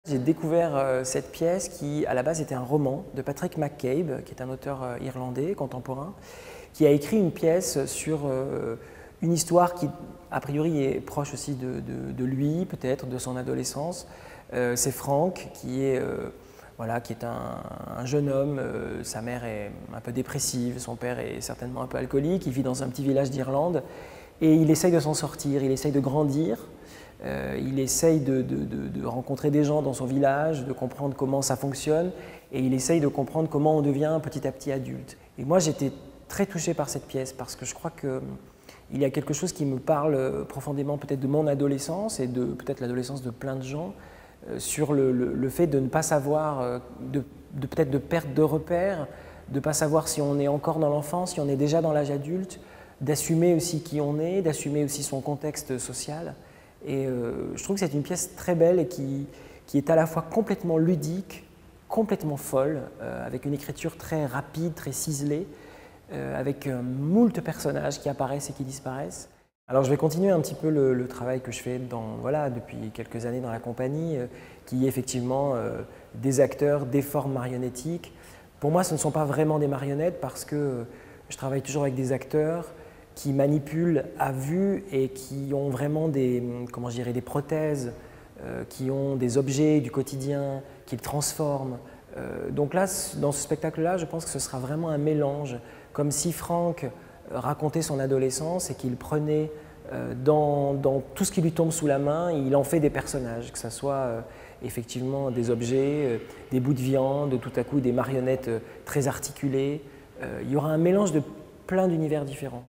J'ai découvert cette pièce qui, à la base, était un roman de Patrick McCabe, qui est un auteur irlandais contemporain, qui a écrit une pièce sur une histoire qui, a priori, est proche aussi de lui, peut-être, de son adolescence. C'est Frank, qui est un jeune homme. Sa mère est un peu dépressive, son père est certainement un peu alcoolique, il vit dans un petit village d'Irlande, et il essaye de s'en sortir, il essaye de grandir. Il essaye de rencontrer des gens dans son village, de comprendre comment ça fonctionne, et il essaye de comprendre comment on devient petit à petit adulte. Et moi, j'étais très touché par cette pièce parce que je crois qu'il y a quelque chose qui me parle profondément peut-être de mon adolescence et de peut-être l'adolescence de plein de gens, sur le fait de ne pas savoir, peut-être de perte de repères, de ne pas savoir si on est encore dans l'enfance, si on est déjà dans l'âge adulte, d'assumer aussi qui on est, d'assumer aussi son contexte social. Et je trouve que c'est une pièce très belle et qui est à la fois complètement ludique, complètement folle, avec une écriture très rapide, très ciselée, avec moult personnages qui apparaissent et qui disparaissent. Alors je vais continuer un petit peu le travail que je fais depuis quelques années dans la compagnie, qui est effectivement des acteurs, des formes marionnettiques. Pour moi, ce ne sont pas vraiment des marionnettes parce que je travaille toujours avec des acteurs qui manipulent à vue et qui ont vraiment des prothèses, qui ont des objets du quotidien, qu'ils transforment. Donc là, dans ce spectacle-là, je pense que ce sera vraiment un mélange, comme si Frank racontait son adolescence et qu'il prenait dans tout ce qui lui tombe sous la main, il en fait des personnages, que ce soit effectivement des objets, des bouts de viande, tout à coup des marionnettes très articulées. Il y aura un mélange de plein d'univers différents.